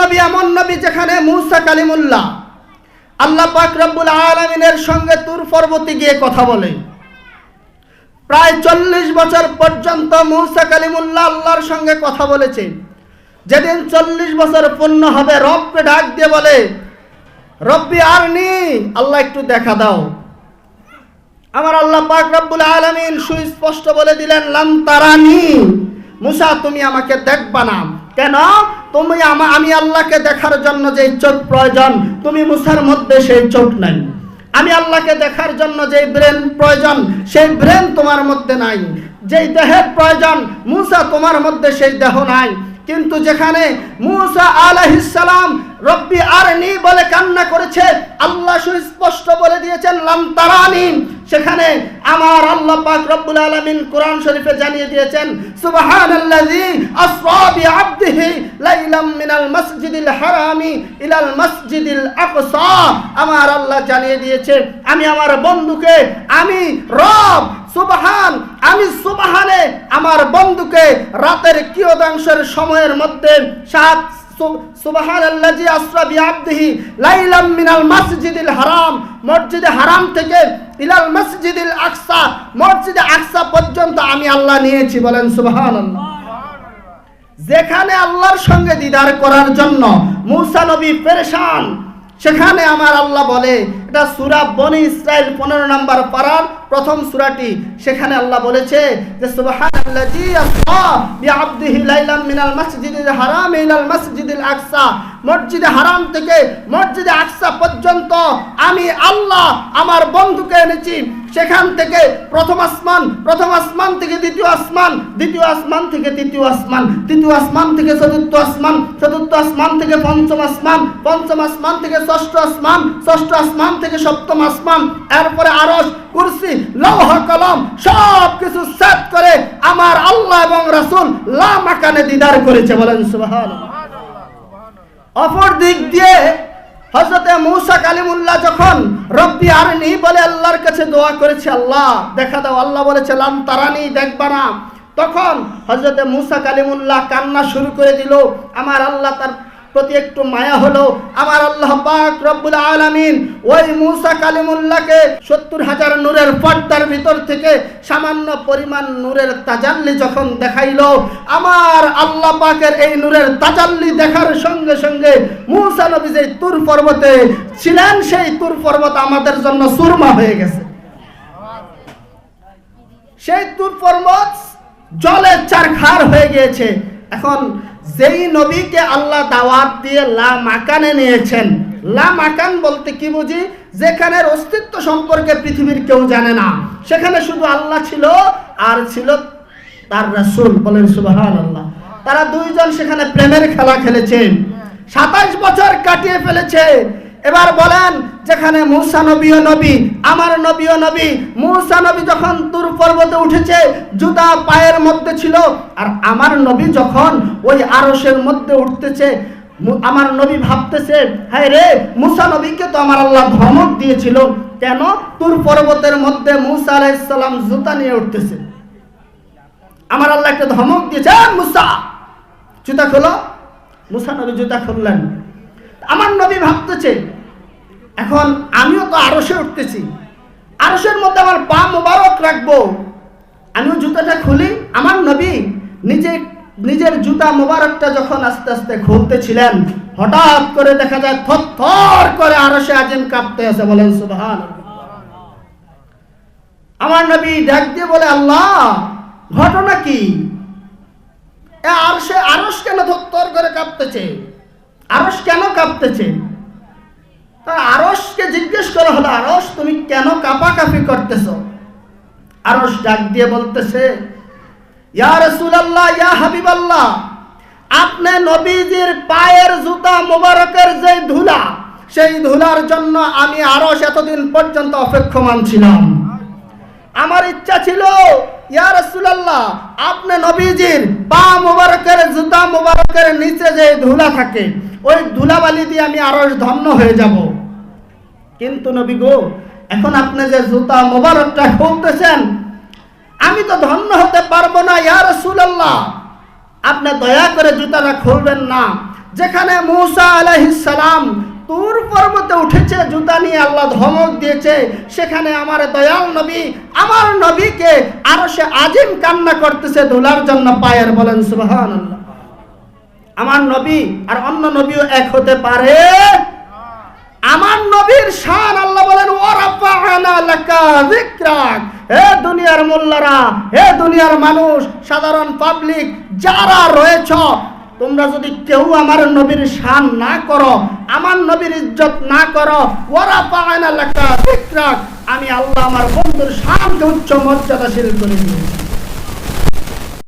নবী এমন নবী যেখানে মুসা কালিমুল্লাহ আল্লাহ পাক রব্বুল আলামিনের সঙ্গে তুর পর্বতে গিয়ে কথা বলে। প্রায় 40 বছর পর্যন্ত মুসা কালিমুল্লাহ আল্লাহর সঙ্গে কথা বলেছে। যেদিন 40 বছর পূর্ণ হবে, রবকে ডাক দিয়ে বলে, রব্বি আরনি, আল্লাহ একটু দেখা দাও। আমার আল্লাহ পাক রব্বুল আলামিন সুস্পষ্ট বলে দিলেন, লাম তারানি, মুসা তুমি আমাকে দেখবা না। কেন? তুমি আমি আল্লাহকে দেখার জন্য যে চোখ প্রয়োজন, তুমি মুসার মধ্যে সেই চোখ নাই। আমি আল্লাহকে দেখার জন্য যে ব্রেন প্রয়োজন, সেই ব্রেন তোমার মধ্যে নাই। যেই দেহের প্রয়োজন মুসা, তোমার মধ্যে সেই দেহ নাই। কিন্তু যেখানে মুসা আলাইহিস সালাম রব্বি আরনি বলে কান্না করেছে, আল্লাহ সুস্পষ্ট বলে দিয়েছেন লাম তারানি। সেখানে আমার আল্লাহ পাক রব্বুল আলামিন কোরআন শরীফে জানিয়ে দিয়েছেন, সুবহানাল্লাযী আসরা বিআবদিহি লাইলাম মিনাল মাসজিদিল হারামি ইলাল মাসজিদিল আকসা। আমার আল্লাহ জানিয়ে দিয়েছে, আমি আমার বন্ধুকে, আমি রব সুবহান, আমি সুবহানে আমার বন্ধুকে রাতের কিয়দাংশের সময়ের মধ্যে সুবহানাল্লাযী আসরা বিআবদিহি লাইলাম মিনাল মাসজিদিল হারাম, মসজিদে হারাম থেকে ইলাল মাসজিদিল আকসা, মসজিদে আকসা পর্যন্ত আমি আল্লাহ নিয়েছি। বলেন সুবহানাল্লাহ। যেখানে আল্লাহর সঙ্গে দিদার করার জন্য মুসা নবী পেরেশান, সেখানে আমার আল্লাহ বলে, এটা সূরা বনি ইসরাইল 15 নম্বর পারার প্রথম সূরাটি। সেখানে আল্লাহ বলেছে যে সুবহানাল্লাযী আসরা বিআবদিহি লাইলাম মিনাল মাসজিদিল হারাম ইলাল মাসজিদিল আকসা, মসজিদে হারাম থেকে মসজিদে আকসা পর্যন্ত আমি আল্লাহ আমার বন্ধুকে এনেছি। সেখান থেকে প্রথম আসমান থেকে দ্বিতীয় আসমান, দ্বিতীয় আসমান থেকে তৃতীয় আসমান, তৃতীয় আসমান থেকে চতুর্থ আসমান, চতুর্থ আসমান থেকে পঞ্চম আসমান, পঞ্চম আসমান থেকে ষষ্ঠ আসমান, ষষ্ঠ আসমান থেকে সপ্তম আসমান, এরপরে আরশ, কুরসি, লৌহ কলম সব কিছু সেট করে আমার আল্লাহ এবং রাসূল লা মাকানে দিদার করেছে। বলেন সুবহানাল্লাহ। অপর দিক দিয়ে হযরতে মুসা কালিমুল্লাহ যখন রব্বি আরনি বলে আল্লাহর কাছে দোয়া করেছে, আল্লাহ দেখা দাও, আল্লাহ বলেছে লাম তারানি, দেখবা না। তখন হযরতে মুসা কালিমুল্লাহ কান্না শুরু করে দিল। আমার আল্লাহ তার প্রতি একটু মায়া হলো। আমার আল্লাহ পাক রব্বুল আলামিন ওই মুসা কালিমুল্লাহকে 70,000 নূরের পর্দার ভিতর থেকে সামান্য পরিমাণ নূরের তাজাল্লি যখন দেখাইলো, আমার আল্লাহ পাকের এই নূরের তাজাল্লি দেখার সঙ্গে সঙ্গে মুসা নবী যে তুর পর্বতে ছিলেন, সেই তুর পর্বত আমাদের জন্য সুরমা হয়ে গেছে। সেই তুর পর্বত জলে চারখার হয়ে গিয়েছে। এখন যেই নবীকে আল্লাহ দাওয়াত দিয়ে লা মাকানে নিয়েছেন, লা মাকান বলতে কি বুঝি? যেখানের অস্তিত্ব সম্পর্কে পৃথিবীর কেউ জানে না, সেখানে শুধু আল্লাহ ছিল আর ছিল তার রাসূল। বলেন সুবহানাল্লাহ। তারা দুইজন সেখানে প্রেমের খেলা খেলেছে, 27 বছর কাটিয়ে ফেলেছে। এবার বলেন, যেখানে মুসা নবীও নবী, আমার নবীও নবী, মুসা নবী যখন তুর পর্বতে উঠেছে জুতা পায়ের মধ্যে ছিল, আর আমার নবী যখন ওই আরশের মধ্যে উঠতেছে, আমার নবী ভাবতেছে, হায় রে, মুসা নবীকে তো আমার আল্লাহ ধমক দিয়েছিল, কেন তুর পর্বতের মধ্যে মুসা আলাইহিস সালাম জুতা নিয়ে উঠতেছে? আমার আল্লাহ একটা ধমক দিয়েছে, মুসা জুতা খোলো। মুসা নবী জুতা খুললেন। আমার নবী ভাবতেছে, এখন আমিও তো আরশে উঠতেছি, আরশের মধ্যে আমার পা মোবারক রাখবো, আমিও জুতাটা খুলি। আমার নবী নিজের জুতা মোবারকটা যখন আস্তে আস্তে খুলতেছিলেন, হঠাৎ করে দেখা যায় থরথর করে আরশে আজিম কাঁপতে আছে। বলেন সুবহানাল্লাহ। আমার নবী ডাক দিয়ে বলে, আল্লাহ ঘটনা কি? আরশ কেন থরথর করে কাঁপতেছে? আরশ কেন কাঁপতেছে? আরশকে জিজ্ঞেস করা হলো, আরশ তুমি কেন কাঁপাকাঁপি করতেছো? আরশ ডাক দিয়ে বলতেছে, ইয়া রাসূলুল্লাহ, ইয়া হাবিবাল্লাহ, আপনি নবীজির পায়ের জুতা মোবারকের যে ধুলা, সেই ধুলার জন্য আমি আরশ এতদিন পর্যন্ত অপেক্ষমান ছিলাম। আমার ইচ্ছা ছিল, ইয়া রাসূলুল্লাহ, আপনি নবীজির পা মোবারকের জুতা মোবারকের নিচে যে ধুলা থাকে, ওই ধুলাবালি দিয়ে আমি আরশ ধন্য হয়ে যাব। কিন্তু নবী গো, এখন আপনি যে জুতা মোবারকটা খুলতেছেন, আমি তো ধন্য হতে পারবো না। ইয়া রাসূলুল্লাহ, আপনি দয়া করে জুতাটা খুলবেন না। যেখানে মূসা আলাইহিস সালাম তুর পর্বতে উঠেছে, জুতা নিয়ে আল্লাহ ধমক দিয়েছে, সেখানে আমার দয়াল নবী, আমার নবীকে আরশে আজিম কান্না করতেছে ধুলার জন্য পায়ের। বলেন সুবহানাল্লাহ। আমার নবী আর অন্য নবীও এক হতে পারে? আমার নবীর শান আল্লাহ বলেন ওয়ারাফা'না লাকা যিকরাক। হে দুনিয়ার মোল্লারা, হে দুনিয়ার মানুষ, সাধারণ পাবলিক যারা রয়েছ, তোমরা যদি কেউ আমার নবীর শান না করো, আমার নবীর ইজ্জত না করো, ওয়ারাফা'না লাকা যিকরাক, আমি আল্লাহ আমার বন্ধুর শানকে উচ্চ মর্যাদাশীল করে দিয়েছি।